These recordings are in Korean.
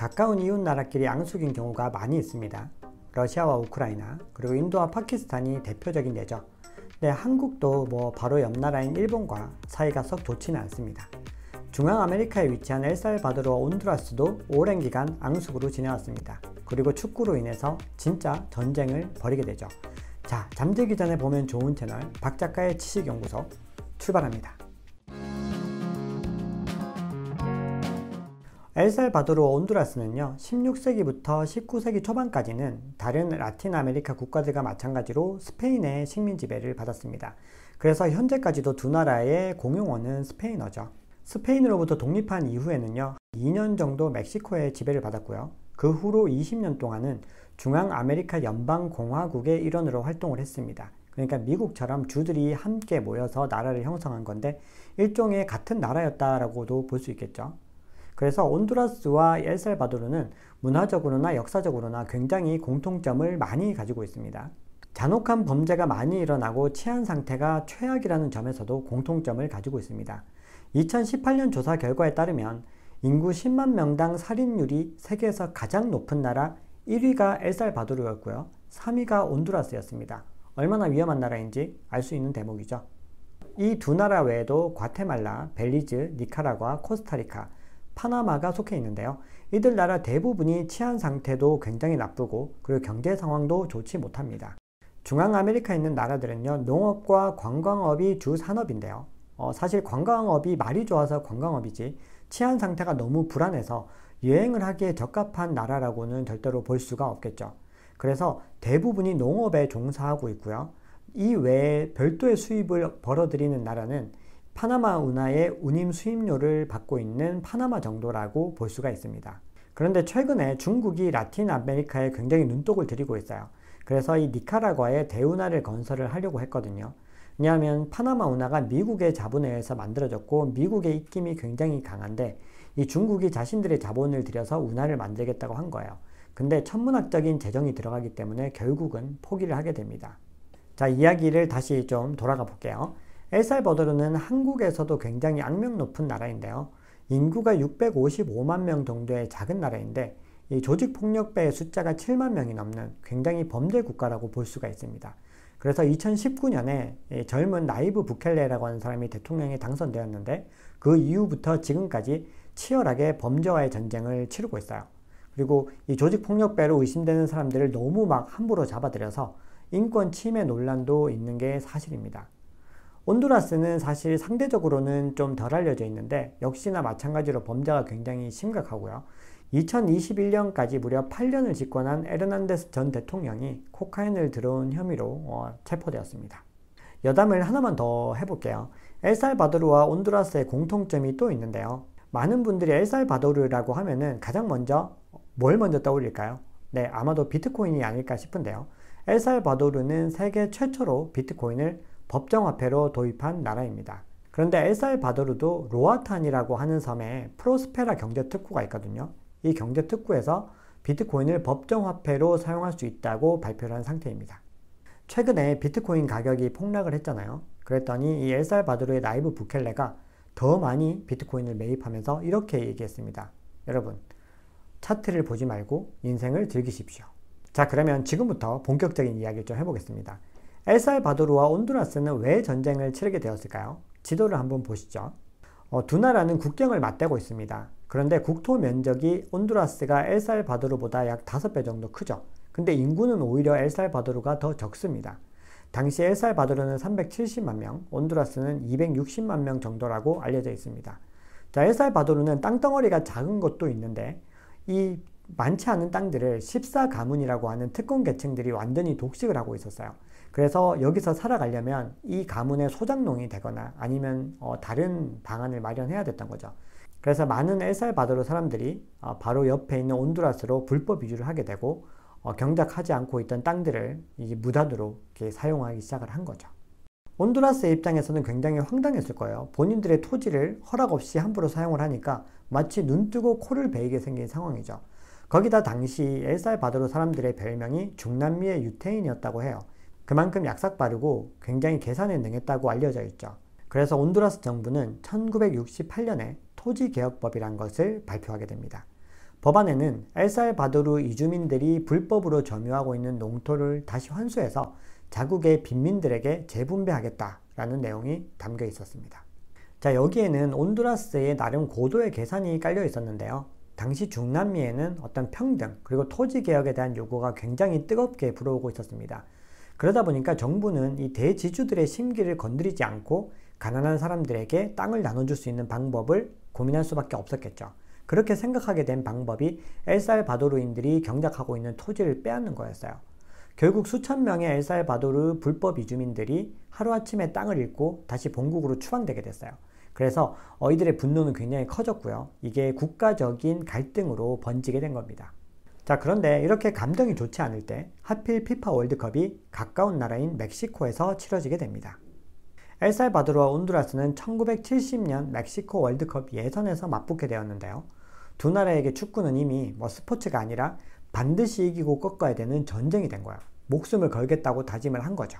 가까운 이웃 나라끼리 앙숙인 경우가 많이 있습니다. 러시아와 우크라이나, 그리고 인도와 파키스탄이 대표적인 예죠. 네, 한국도 바로 옆 나라인 일본과 사이가 썩 좋지는 않습니다. 중앙아메리카에 위치한 엘살바도르와 온두라스도 오랜 기간 앙숙으로 지내왔습니다. 그리고 축구로 인해서 진짜 전쟁을 벌이게 되죠. 자, 잠들기 전에 보면 좋은 채널 박작가의 지식연구소 출발합니다. 엘살바도르와 온두라스는요, 16세기부터 19세기 초반까지는 다른 라틴 아메리카 국가들과 마찬가지로 스페인의 식민 지배를 받았습니다. 그래서 현재까지도 두 나라의 공용어는 스페인어죠. 스페인으로부터 독립한 이후에는요, 2년 정도 멕시코의 지배를 받았고요. 그 후로 20년 동안은 중앙아메리카 연방공화국의 일원으로 활동을 했습니다. 그러니까 미국처럼 주들이 함께 모여서 나라를 형성한 건데 일종의 같은 나라였다라고도 볼 수 있겠죠. 그래서 온두라스와 엘살바도르는 문화적으로나 역사적으로나 굉장히 공통점을 많이 가지고 있습니다. 잔혹한 범죄가 많이 일어나고 치안 상태가 최악이라는 점에서도 공통점을 가지고 있습니다. 2018년 조사 결과에 따르면 인구 10만 명당 살인율이 세계에서 가장 높은 나라 1위가 엘살바도르였고요. 3위가 온두라스였습니다. 얼마나 위험한 나라인지 알 수 있는 대목이죠. 이 두 나라 외에도 과테말라, 벨리즈, 니카라과, 코스타리카, 파나마가 속해 있는데요. 이들 나라 대부분이 치안 상태도 굉장히 나쁘고 그리고 경제 상황도 좋지 못합니다. 중앙아메리카에 있는 나라들은요, 농업과 관광업이 주 산업인데요. 사실 관광업이 말이 좋아서 관광업이지 치안 상태가 너무 불안해서 여행을 하기에 적합한 나라라고는 절대로 볼 수가 없겠죠. 그래서 대부분이 농업에 종사하고 있고요. 이 외에 별도의 수입을 벌어들이는 나라는 파나마 운하의 운임 수입료를 받고 있는 파나마 정도라고 볼 수가 있습니다. 그런데 최근에 중국이 라틴 아메리카에 굉장히 눈독을 들이고 있어요. 그래서 이 니카라과에 대운하를 건설을 하려고 했거든요. 왜냐하면 파나마 운하가 미국의 자본에 의해서 만들어졌고 미국의 입김이 굉장히 강한데 이 중국이 자신들의 자본을 들여서 운하를 만들겠다고 한 거예요. 근데 천문학적인 재정이 들어가기 때문에 결국은 포기를 하게 됩니다. 자, 이야기를 다시 좀 돌아가 볼게요. 엘살바도르는 한국에서도 굉장히 악명 높은 나라인데요. 인구가 655만 명 정도의 작은 나라인데 이 조직폭력배의 숫자가 7만 명이 넘는 굉장히 범죄 국가라고 볼 수가 있습니다. 그래서 2019년에 젊은 나이브 부켈레라고 하는 사람이 대통령에 당선되었는데 그 이후부터 지금까지 치열하게 범죄와의 전쟁을 치르고 있어요. 그리고 이 조직폭력배로 의심되는 사람들을 너무 막 함부로 잡아들여서 인권 침해 논란도 있는 게 사실입니다. 온두라스는 사실 상대적으로는 좀 덜 알려져 있는데 역시나 마찬가지로 범죄가 굉장히 심각하고요. 2021년까지 무려 8년을 집권한 에르난데스 전 대통령이 코카인을 들어온 혐의로 체포되었습니다. 여담을 하나만 더 해볼게요. 엘살바도르와 온두라스의 공통점이 또 있는데요. 많은 분들이 엘살바도르라고 하면은 가장 먼저 뭘 먼저 떠올릴까요? 네, 아마도 비트코인이 아닐까 싶은데요. 엘살바도르는 세계 최초로 비트코인을 법정화폐로 도입한 나라입니다. 그런데 엘살바도르도 로아탄이라고 하는 섬에 프로스페라 경제특구가 있거든요. 이 경제특구에서 비트코인을 법정화폐로 사용할 수 있다고 발표를 한 상태입니다. 최근에 비트코인 가격이 폭락을 했잖아요. 그랬더니 이 엘살바도르의 나이브 부켈레가 더 많이 비트코인을 매입하면서 이렇게 얘기했습니다. 여러분, 차트를 보지 말고 인생을 즐기십시오. 자, 그러면 지금부터 본격적인 이야기를 좀 해보겠습니다. 엘살바도르와 온두라스는 왜 전쟁을 치르게 되었을까요? 지도를 한번 보시죠. 두 나라는 국경을 맞대고 있습니다. 그런데 국토 면적이 온두라스가 엘살바도르보다 약 5배 정도 크죠. 근데 인구는 오히려 엘살바도르가 더 적습니다. 당시 엘살바도르는 370만 명, 온두라스는 260만 명 정도라고 알려져 있습니다. 자, 엘살바도르는 땅덩어리가 작은 것도 있는데 이 많지 않은 땅들을 14가문이라고 하는 특권 계층들이 완전히 독식을 하고 있었어요. 그래서 여기서 살아가려면 이 가문의 소장농이 되거나 아니면 다른 방안을 마련해야 됐던 거죠. 그래서 많은 엘살바도르 사람들이 바로 옆에 있는 온두라스로 불법 이주를 하게 되고 경작하지 않고 있던 땅들을 이제 무단으로 이렇게 사용하기 시작을 한 거죠. 온두라스의 입장에서는 굉장히 황당했을 거예요. 본인들의 토지를 허락 없이 함부로 사용을 하니까 마치 눈 뜨고 코를 베이게 생긴 상황이죠. 거기다 당시 엘살바도르 사람들의 별명이 중남미의 유태인이었다고 해요. 그만큼 약삭 빠르고 굉장히 계산에 능했다고 알려져 있죠. 그래서 온두라스 정부는 1968년에 토지개혁법이란 것을 발표하게 됩니다. 법안에는 엘살바도르 이주민들이 불법으로 점유하고 있는 농토를 다시 환수해서 자국의 빈민들에게 재분배하겠다라는 내용이 담겨 있었습니다. 자, 여기에는 온두라스의 나름 고도의 계산이 깔려 있었는데요. 당시 중남미에는 어떤 평등 그리고 토지 개혁에 대한 요구가 굉장히 뜨겁게 불어오고 있었습니다. 그러다 보니까 정부는 이 대지주들의 심기를 건드리지 않고 가난한 사람들에게 땅을 나눠줄 수 있는 방법을 고민할 수밖에 없었겠죠. 그렇게 생각하게 된 방법이 엘살바도르인들이 경작하고 있는 토지를 빼앗는 거였어요. 결국 수천 명의 엘살바도르 불법 이주민들이 하루아침에 땅을 잃고 다시 본국으로 추방되게 됐어요. 그래서 이들의 분노는 굉장히 커졌고요. 이게 국가적인 갈등으로 번지게 된 겁니다. 자, 그런데 이렇게 감정이 좋지 않을 때 하필 피파 월드컵이 가까운 나라인 멕시코에서 치러지게 됩니다. 엘살바도르와 온두라스는 1970년 멕시코 월드컵 예선에서 맞붙게 되었는데요. 두 나라에게 축구는 이미 스포츠가 아니라 반드시 이기고 꺾어야 되는 전쟁이 된 거예요. 목숨을 걸겠다고 다짐을 한 거죠.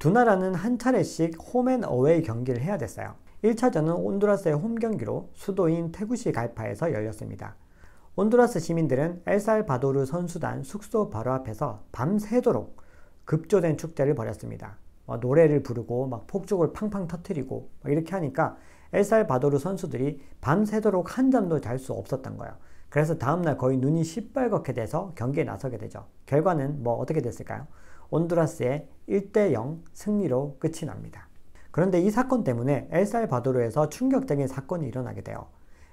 두 나라는 한 차례씩 홈앤어웨이 경기를 해야 됐어요. 1차전은 온두라스의 홈 경기로 수도인 테구시갈파에서 열렸습니다. 온두라스 시민들은 엘살바도르 선수단 숙소 바로 앞에서 밤새도록 급조된 축제를 벌였습니다. 노래를 부르고 폭죽을 팡팡 터뜨리고 이렇게 하니까 엘살바도르 선수들이 밤새도록 한 잠도 잘 수 없었던 거예요. 그래서 다음날 거의 눈이 시뻘겋게 돼서 경기에 나서게 되죠. 결과는 어떻게 됐을까요? 온두라스의 1대0 승리로 끝이 납니다. 그런데 이 사건 때문에 엘살바도르에서 충격적인 사건이 일어나게 돼요.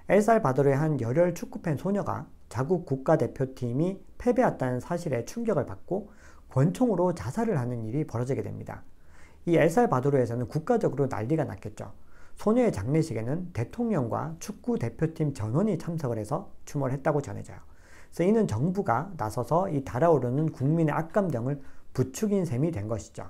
엘살바도르의 한 열혈 축구팬 소녀가 자국 국가대표팀이 패배했다는 사실에 충격을 받고 권총으로 자살을 하는 일이 벌어지게 됩니다. 이 엘살바도르에서는 국가적으로 난리가 났겠죠. 소녀의 장례식에는 대통령과 축구 대표팀 전원이 참석을 해서 추모했다고 전해져요. 그래서 이는 정부가 나서서 이 달아오르는 국민의 악감정을 부추긴 셈이 된 것이죠.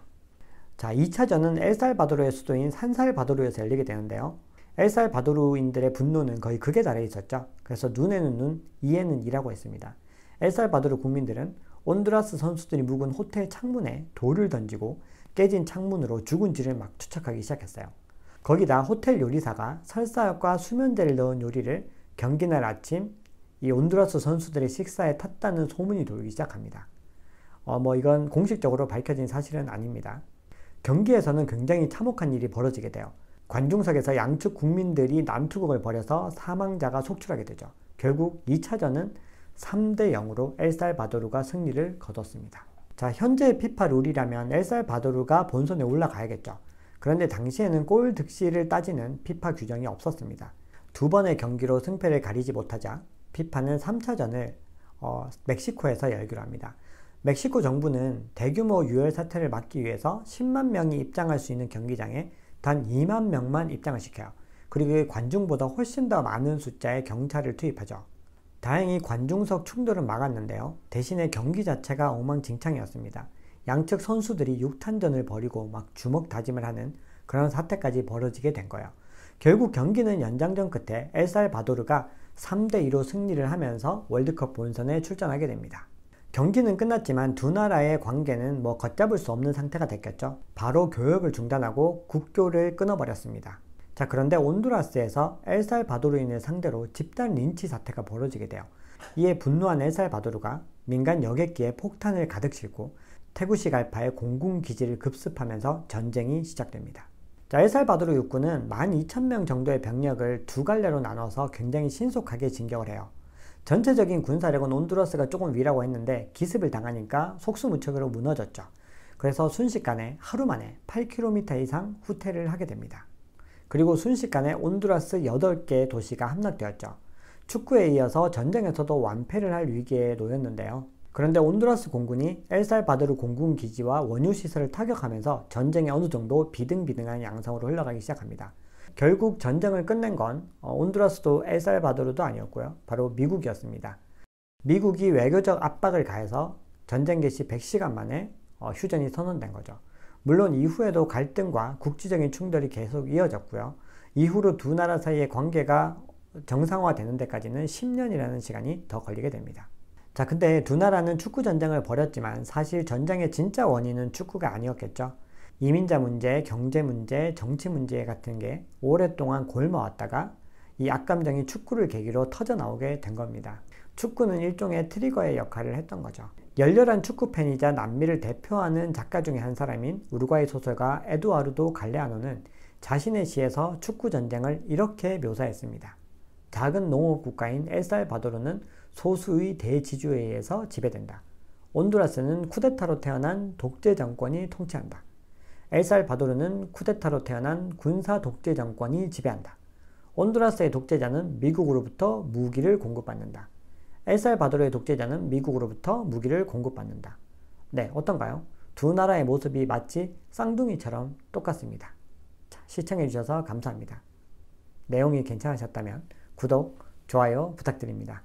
자, 2차전은 엘살바도르의 수도인 산살바도르에서 열리게 되는데요. 엘살바도르인들의 분노는 거의 극에 달해 있었죠. 그래서 눈에는 눈, 이에는 이라고 했습니다. 엘살바도르 국민들은 온두라스 선수들이 묵은 호텔 창문에 돌을 던지고 깨진 창문으로 죽은지를 추측하기 시작했어요. 거기다 호텔 요리사가 설사과 수면제를 넣은 요리를 경기날 아침 이 온두라스 선수들의 식사에 탔다는 소문이 돌기 시작합니다. 이건 공식적으로 밝혀진 사실은 아닙니다. 경기에서는 굉장히 참혹한 일이 벌어지게 돼요. 관중석에서 양측 국민들이 난투극을 벌여서 사망자가 속출하게 되죠. 결국 2차전은 3대0으로 엘살바도르가 승리를 거뒀습니다. 자, 현재 피파 룰이라면 엘살바도르가 본선에 올라가야겠죠. 그런데 당시에는 골 득실을 따지는 피파 규정이 없었습니다. 두 번의 경기로 승패를 가리지 못하자 피파는 3차전을 멕시코에서 열기로 합니다. 멕시코 정부는 대규모 유혈 사태를 막기 위해서 10만 명이 입장할 수 있는 경기장에 단 2만 명만 입장을 시켜요. 그리고 관중보다 훨씬 더 많은 숫자의 경찰을 투입하죠. 다행히 관중석 충돌은 막았는데요. 대신에 경기 자체가 엉망진창이었습니다. 양측 선수들이 육탄전을 벌이고 주먹 다짐을 하는 그런 사태까지 벌어지게 된 거예요. 결국 경기는 연장전 끝에 엘살바도르가 3대2로 승리를 하면서 월드컵 본선에 출전하게 됩니다. 경기는 끝났지만 두 나라의 관계는 걷잡을 수 없는 상태가 됐겠죠. 바로 교역을 중단하고 국교를 끊어버렸습니다. 자, 그런데 온두라스에서 엘살바도르인을 상대로 집단 린치 사태가 벌어지게 돼요. 이에 분노한 엘살바도르가 민간 여객기에 폭탄을 가득 싣고 테구시갈파의 공군기지를 급습하면서 전쟁이 시작됩니다. 자, 엘살바도르 육군은 12,000명 정도의 병력을 두 갈래로 나눠서 굉장히 신속하게 진격을 해요. 전체적인 군사력은 온두라스가 조금 위라고 했는데 기습을 당하니까 속수무책으로 무너졌죠. 그래서 순식간에 하루 만에 8km 이상 후퇴를 하게 됩니다. 그리고 순식간에 온두라스 8개의 도시가 함락되었죠. 축구에 이어서 전쟁에서도 완패를 할 위기에 놓였는데요. 그런데 온두라스 공군이 엘살바도르 공군 기지와 원유 시설을 타격하면서 전쟁이 어느 정도 비등비등한 양상으로 흘러가기 시작합니다. 결국 전쟁을 끝낸 건 온두라스도 엘살바도르도 아니었고요. 바로 미국이었습니다. 미국이 외교적 압박을 가해서 전쟁 개시 100시간 만에 휴전이 선언된 거죠. 물론 이후에도 갈등과 국지적인 충돌이 계속 이어졌고요. 이후로 두 나라 사이의 관계가 정상화되는 데까지는 10년이라는 시간이 더 걸리게 됩니다. 자, 근데 두 나라는 축구 전쟁을 벌였지만 사실 전쟁의 진짜 원인은 축구가 아니었겠죠. 이민자 문제, 경제 문제, 정치 문제 같은 게 오랫동안 골마왔다가 이 악감정이 축구를 계기로 터져 나오게 된 겁니다. 축구는 일종의 트리거의 역할을 했던 거죠. 열렬한 축구 팬이자 남미를 대표하는 작가 중에 한 사람인 우루과이 소설가 에두아르도 갈레아노는 자신의 시에서 축구 전쟁을 이렇게 묘사했습니다. 작은 농업 국가인 엘살바도르는 소수의 대지주에 의해서 지배된다. 온두라스는 쿠데타로 태어난 독재 정권이 통치한다. 엘살바도르는 쿠데타로 태어난 군사 독재 정권이 지배한다. 온두라스의 독재자는 미국으로부터 무기를 공급받는다. 엘살바도르의 독재자는 미국으로부터 무기를 공급받는다. 네, 어떤가요? 두 나라의 모습이 마치 쌍둥이처럼 똑같습니다. 자, 시청해주셔서 감사합니다. 내용이 괜찮으셨다면 구독, 좋아요 부탁드립니다.